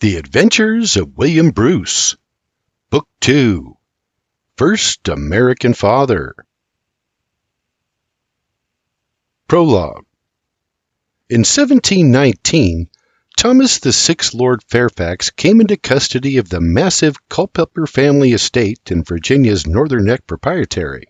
The Adventures of William Bruce, Book 2, First American Father. Prologue. In 1719, Thomas VI Lord Fairfax came into custody of the massive Culpeper family estate in Virginia's Northern Neck Proprietary.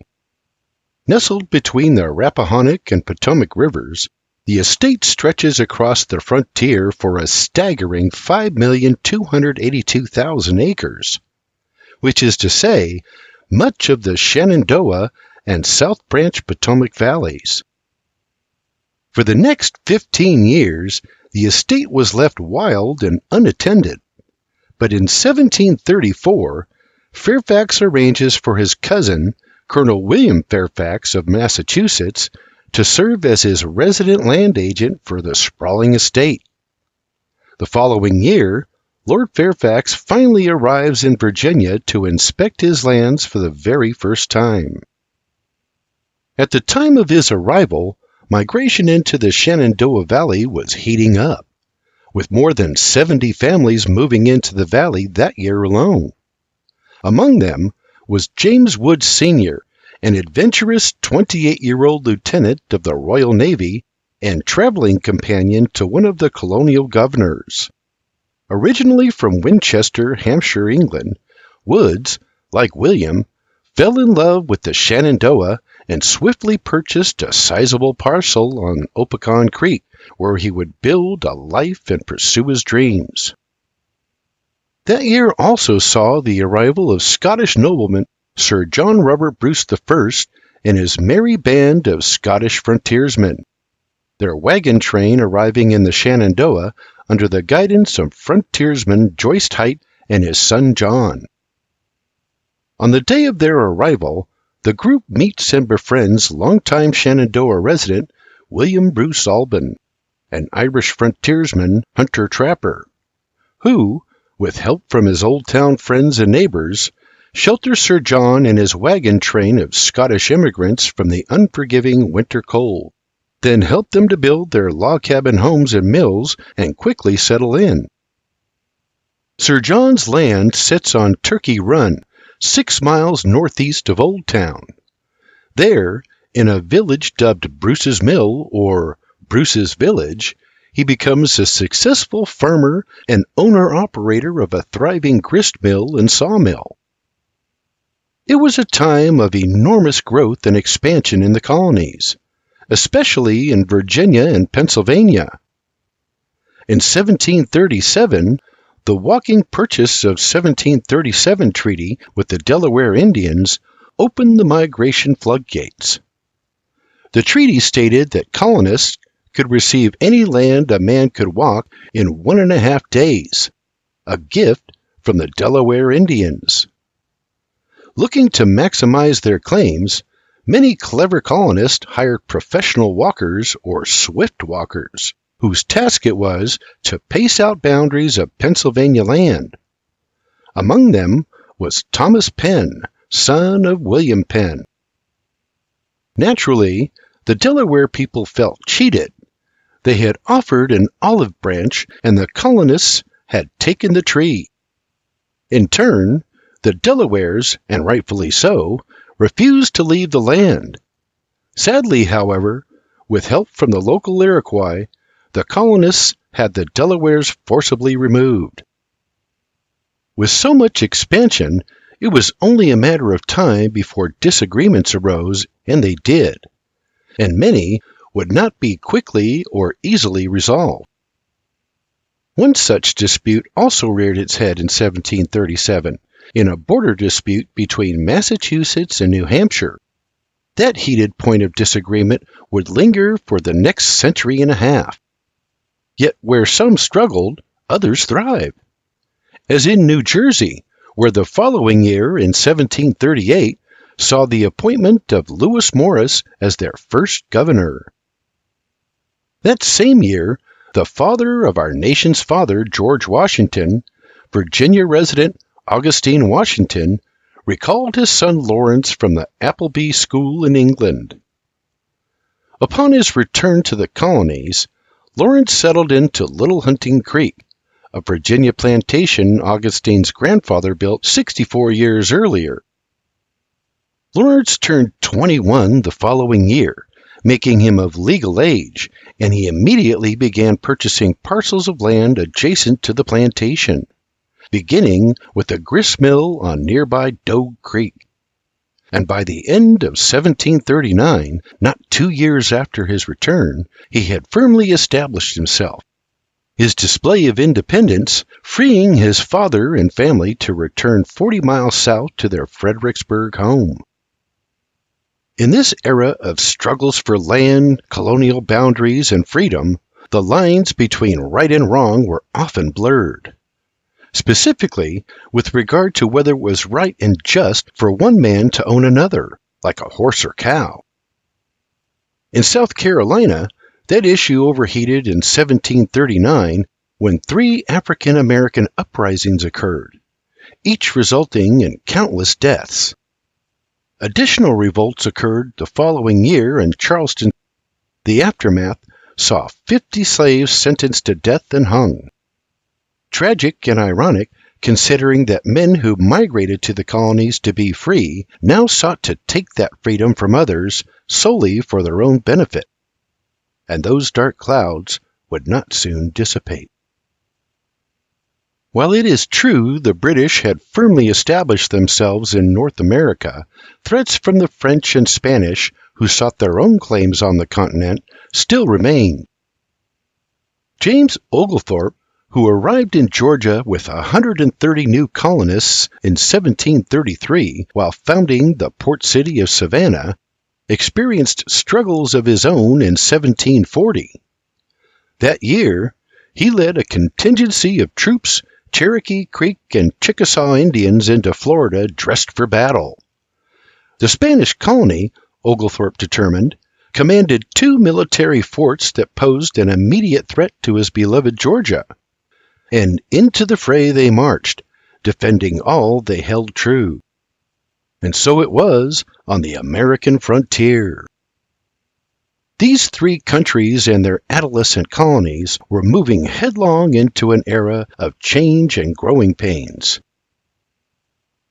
Nestled between the Rappahannock and Potomac rivers, the estate stretches across the frontier for a staggering 5,282,000 acres, which is to say, much of the Shenandoah and South Branch Potomac valleys. For the next 15 years, the estate was left wild and unattended, but in 1734, Fairfax arranges for his cousin, Colonel William Fairfax of Massachusetts, to serve as his resident land agent for the sprawling estate. The following year, Lord Fairfax finally arrives in Virginia to inspect his lands for the very first time. At the time of his arrival, migration into the Shenandoah Valley was heating up, with more than 70 families moving into the valley that year alone. Among them was James Woods Sr., an adventurous 28-year-old lieutenant of the Royal Navy and traveling companion to one of the colonial governors. Originally from Winchester, Hampshire, England, Woods, like William, fell in love with the Shenandoah and swiftly purchased a sizable parcel on Opicon Creek, where he would build a life and pursue his dreams. That year also saw the arrival of Scottish nobleman Sir John Robert Bruce I and his merry band of Scottish frontiersmen, their wagon train arriving in the Shenandoah under the guidance of frontiersman Joyce Height and his son John. On the day of their arrival, the group meets and befriends longtime Shenandoah resident William Bruce Alban, an Irish frontiersman hunter-trapper, who, with help from his old town friends and neighbors, shelters Sir John and his wagon train of Scottish immigrants from the unforgiving winter cold, then help them to build their log cabin homes and mills and quickly settle in. Sir John's land sits on Turkey Run, 6 miles northeast of Old Town. There, in a village dubbed Bruce's Mill or Bruce's Village, he becomes a successful farmer and owner-operator of a thriving grist mill and sawmill. It was a time of enormous growth and expansion in the colonies, especially in Virginia and Pennsylvania. In 1737, the walking purchase of 1737 treaty with the Delaware Indians opened the migration floodgates. The treaty stated that colonists could receive any land a man could walk in 1.5 days, a gift from the Delaware Indians. Looking to maximize their claims, many clever colonists hired professional walkers or swift walkers, whose task it was to pace out boundaries of Pennsylvania land. Among them was Thomas Penn, son of William Penn. Naturally, the Delaware people felt cheated. They had offered an olive branch, and the colonists had taken the tree. In turn, the Delawares, and rightfully so, refused to leave the land. Sadly, however, with help from the local Iroquois, the colonists had the Delawares forcibly removed. With so much expansion, it was only a matter of time before disagreements arose, and they did, and many would not be quickly or easily resolved. One such dispute also reared its head in 1737, in a border dispute between Massachusetts and New Hampshire. That heated point of disagreement would linger for the next century and a half. Yet where some struggled, others thrived. As in New Jersey, where the following year, in 1738, saw the appointment of Lewis Morris as their first governor. That same year, the father of our nation's father, George Washington, Virginia resident Augustine Washington, recalled his son Lawrence from the Appleby School in England. Upon his return to the colonies, Lawrence settled into Little Hunting Creek, a Virginia plantation Augustine's grandfather built 64 years earlier. Lawrence turned 21 the following year, making him of legal age, and he immediately began purchasing parcels of land adjacent to the plantation, beginning with a grist mill on nearby Doe Creek. And by the end of 1739, not 2 years after his return, he had firmly established himself. His display of independence freeing his father and family to return 40 miles south to their Fredericksburg home. In this era of struggles for land, colonial boundaries, and freedom, the lines between right and wrong were often blurred. Specifically, with regard to whether it was right and just for one man to own another, like a horse or cow. In South Carolina, that issue overheated in 1739 when 3 African American uprisings occurred, each resulting in countless deaths. Additional revolts occurred the following year in Charleston. The aftermath saw 50 slaves sentenced to death and hung. Tragic and ironic, considering that men who migrated to the colonies to be free now sought to take that freedom from others solely for their own benefit. And those dark clouds would not soon dissipate. While it is true the British had firmly established themselves in North America, threats from the French and Spanish, who sought their own claims on the continent, still remained. James Oglethorpe, who arrived in Georgia with 130 new colonists in 1733 while founding the port city of Savannah, experienced struggles of his own in 1740. That year, he led a contingency of troops, Cherokee Creek and Chickasaw Indians into Florida dressed for battle. The Spanish colony, Oglethorpe determined, commanded 2 military forts that posed an immediate threat to his beloved Georgia. And into the fray they marched, defending all they held true. And so it was on the American frontier. These 3 countries and their adolescent colonies were moving headlong into an era of change and growing pains.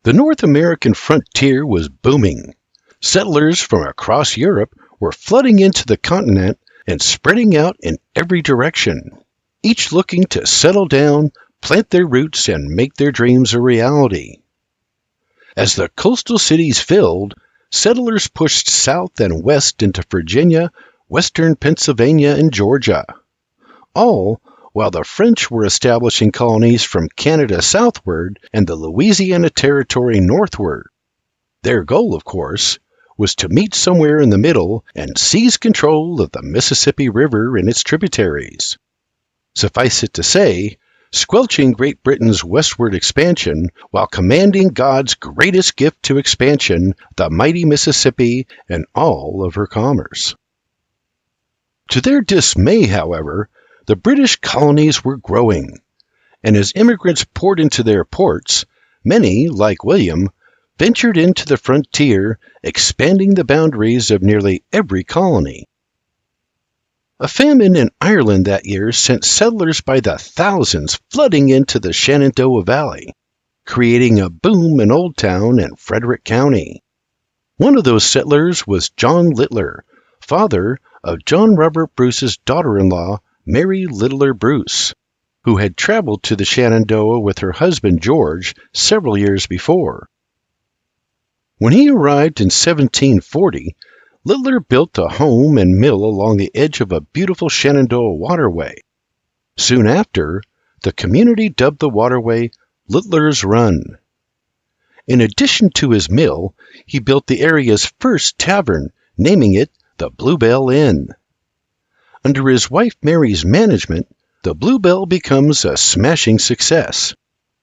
The North American frontier was booming. Settlers from across Europe were flooding into the continent and spreading out in every direction, each looking to settle down, plant their roots, and make their dreams a reality. As the coastal cities filled, settlers pushed south and west into Virginia, western Pennsylvania, and Georgia, all while the French were establishing colonies from Canada southward and the Louisiana Territory northward. Their goal, of course, was to meet somewhere in the middle and seize control of the Mississippi River and its tributaries. Suffice it to say, squelching Great Britain's westward expansion while commanding God's greatest gift to expansion, the mighty Mississippi and all of her commerce. To their dismay, however, the British colonies were growing, and as immigrants poured into their ports, many, like William, ventured into the frontier, expanding the boundaries of nearly every colony. A famine in Ireland that year sent settlers by the thousands flooding into the Shenandoah Valley, creating a boom in Old Town and Frederick County. One of those settlers was John Littler, father of John Robert Bruce's daughter-in-law, Mary Littler Bruce, who had traveled to the Shenandoah with her husband George several years before. When he arrived in 1740, Littler built a home and mill along the edge of a beautiful Shenandoah waterway. Soon after, the community dubbed the waterway Littler's Run. In addition to his mill, he built the area's first tavern, naming it the Bluebell Inn. Under his wife Mary's management, the Bluebell becomes a smashing success,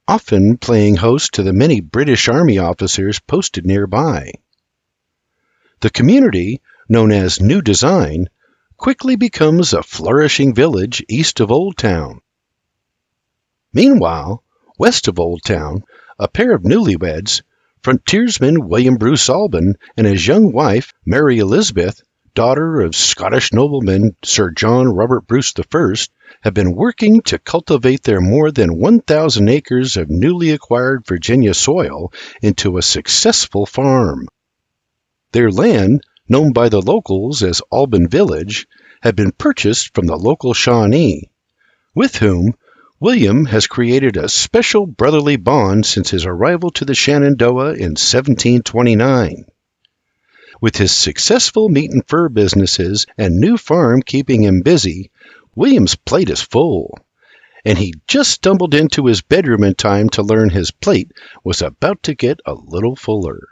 often playing host to the many British Army officers posted nearby. The community, known as New Design, quickly becomes a flourishing village east of Old Town. Meanwhile, west of Old Town, a pair of newlyweds, frontiersman William Bruce Alban and his young wife, Mary Elizabeth, daughter of Scottish nobleman Sir John Robert Bruce I, have been working to cultivate their more than 1,000 acres of newly acquired Virginia soil into a successful farm. Their land, known by the locals as Alban Village, had been purchased from the local Shawnee, with whom William has created a special brotherly bond since his arrival to the Shenandoah in 1729. With his successful meat and fur businesses and new farm keeping him busy, William's plate is full, and he just stumbled into his bedroom in time to learn his plate was about to get a little fuller.